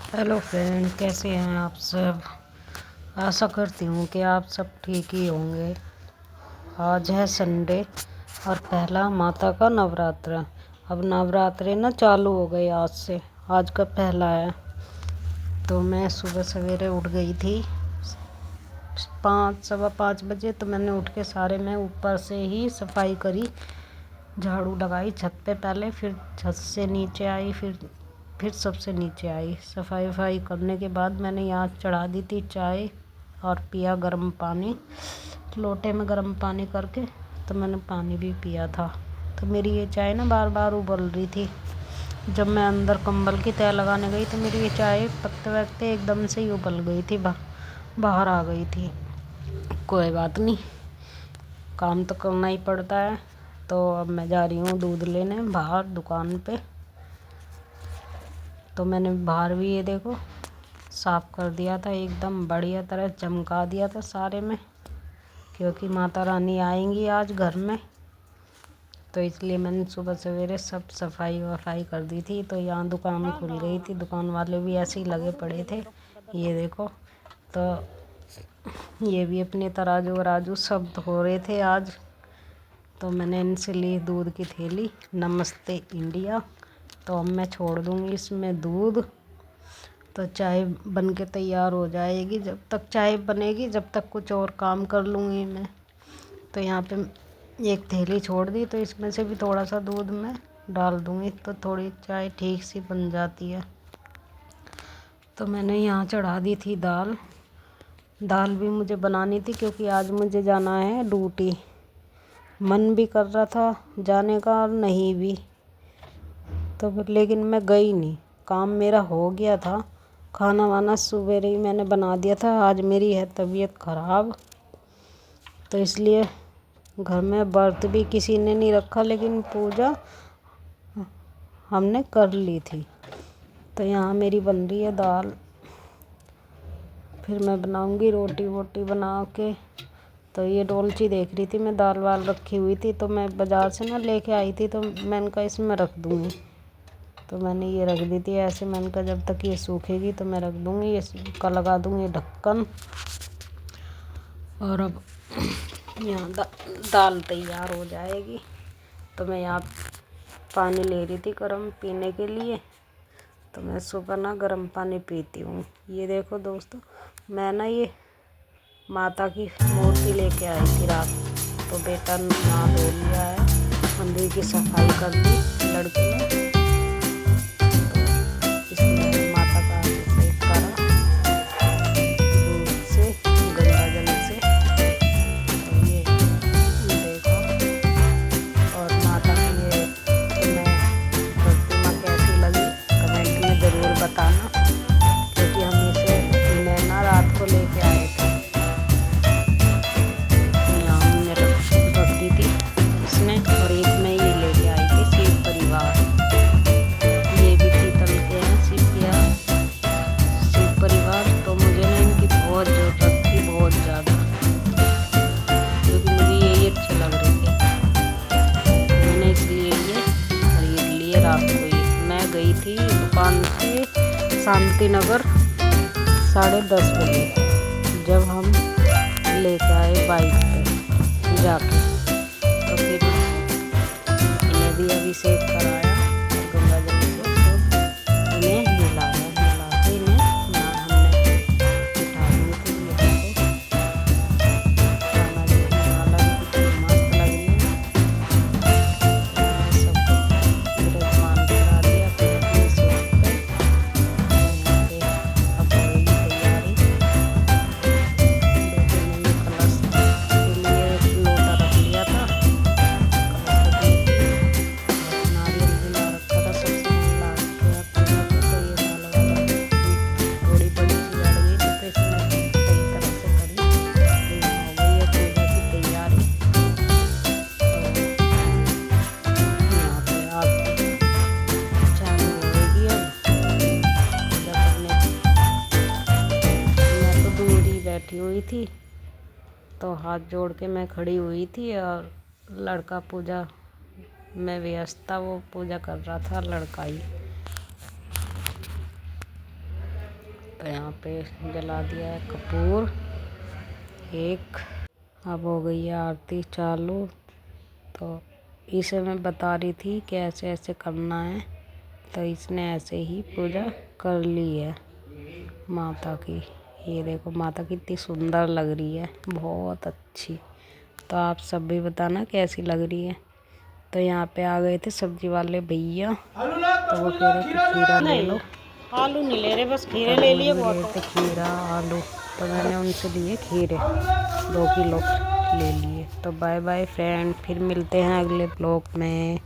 Hello friend, कैसे हैं आप सब। आशा करती हूँ कि आप सब ठीक ही होंगे। आज है संडे और पहला माता का नवरात्र। अब नवरात्रे ना चालू हो गए आज से, आज का पहला है। तो मैं सुबह सवेरे उठ गई थी 5 सवा 5 बजे। तो मैंने उठ के सारे मैं ऊपर से ही सफाई करी, झाड़ू लगाई छत पे पहले, फिर छत से नीचे आई, फिर सबसे नीचे आई। सफाई वफाई करने के बाद मैंने यहाँ चढ़ा दी थी चाय और पिया गर्म पानी, लोटे में गर्म पानी करके। तो मैंने पानी भी पिया था। तो मेरी ये चाय ना बार बार उबल रही थी। जब मैं अंदर कंबल की तह लगाने गई तो मेरी ये चाय पकते वकते एकदम से ही उबल गई थी, बाहर आ गई थी। कोई बात नहीं, काम तो करना ही पड़ता है। तो अब मैं जा रही हूँ दूध लेने बाहर दुकान पे। तो मैंने बाहर भी ये देखो साफ़ कर दिया था, एकदम बढ़िया तरह चमका दिया था सारे में, क्योंकि माता रानी आएंगी आज घर में। तो इसलिए मैंने सुबह सवेरे सब सफाई वफाई कर दी थी। तो यहाँ दुकान खुल गई थी, दुकान वाले भी ऐसे ही लगे पड़े थे, ये देखो। तो ये भी अपने तराजू वराजू सब धो रहे थे आज। तो मैंने इनसे ली दूध की थैली। नमस्ते इंडिया। तो अब मैं छोड़ दूँगी इसमें दूध। तो चाय बन के तैयार हो जाएगी। जब तक चाय बनेगी जब तक कुछ और काम कर लूँगी मैं। तो यहाँ पे एक थैली छोड़ दी, तो इसमें से भी थोड़ा सा दूध मैं डाल दूँगी, तो थोड़ी चाय ठीक सी बन जाती है। तो मैंने यहाँ चढ़ा दी थी दाल। दाल भी मुझे बनानी थी क्योंकि आज मुझे जाना है ड्यूटी। मन भी कर रहा था जाने का और नहीं भी, तो फिर लेकिन मैं गई नहीं। काम मेरा हो गया था, खाना वाना सवेरे ही मैंने बना दिया था। आज मेरी है तबीयत ख़राब, तो इसलिए घर में व्रत भी किसी ने नहीं रखा, लेकिन पूजा हमने कर ली थी। तो यहाँ मेरी बन रही है दाल, फिर मैं बनाऊँगी रोटी वोटी बना के। तो ये डोलची देख रही थी मैं, दाल वाल रखी हुई थी, तो मैं बाज़ार से ना लेके आई थी। तो मैंने कहा इसमें रख दूँगी, तो मैंने ये रख दी थी ऐसे। मैंने कहा जब तक ये सूखेगी तो मैं रख दूँगी, इसका लगा दूँगी ढक्कन। और अब यहाँ दाल तैयार हो जाएगी। तो मैं यहाँ पानी ले रही थी गर्म पीने के लिए। तो मैं सुबह ना गर्म पानी पीती हूँ। ये देखो दोस्तों, मैं ना ये माता की मूर्ति लेके आई थी रात। तो बेटा नहा धो लिया है, मंदिर की सफाई कर दी लड़के ने। तो इसमें माता का अभिषेक करा दूध से, गंगा जल से। तो ये देखो, और माता की ये तुम्हें प्रतिमा कैसी लगी कमेंट में ज़रूर बताना, क्योंकि हम इसे मैं ना रात को लेके आए थे। यहाँ हमने रख दी थी इसमें, और एक मैं ये लेके आई थी शिव परिवार। ये भी पीतल के हैं शिव परिवार। तो मुझे ना इनकी बहुत ज़रूरत थी, बहुत ज़्यादा, क्योंकि मुझे यही अच्छे लग रहे थे। मैंने इसलिए ये खरीद लिए रात को ही। मैं गई थी दुकान से शांति नगर 10:30 बजे, जब हम लेके आए बाइक पे जाके। तो फिर इन्हें भी अभिषेक कराया गंगा जल से, तो इन्हें मिला के इन्हें ना हमने बिठा दी थी। ये देखो खाना भी माला भी कितनी मस्त लग रही है। सबको विराजमान करा दिया फिर अपने सीट पे। यहाँ पे अब होगी तैयारी। बेटे ने ये कलश के लिए एक लोटा रख लिया था, कलश रखने के लिए। और नारियल भी ला रखा था, सबसे ला के पूजा को। तो ये माला वाला थोड़ी बड़ी सी अड़ गई थी, तो इसमें सही तरह से करी। तो यहाँ हो गई है पूजा की तैयारी। तो यहाँ पे आरती चालू होगी अब पूजा करने की। मैं तो दूर ही बैठी हुई थी, तो हाथ जोड़ के मैं खड़ी हुई थी, और लड़का पूजा में व्यस्त था, वो पूजा कर रहा था लड़का ही। तो यहाँ पे जला दिया है कपूर एक। अब हो गई है आरती चालू। तो इसे मैं बता रही थी कि ऐसे ऐसे करना है, तो इसने ऐसे ही पूजा कर ली है माता की। ये देखो माता कितनी सुंदर लग रही है, बहुत अच्छी। तो आप सब भी बताना कैसी लग रही है। तो यहाँ पे आ गए थे सब्जी वाले भैया, तो वो कह रहे थे खीरा ले लो। आलू नहीं ले रहे, बस खीरे ले लिए। बहुत थे खीरा आलू, तो मैंने उनसे लिए खीरे 2 किलो ले लिए। तो बाय बाय फ्रेंड, फिर मिलते हैं अगले ब्लॉग में।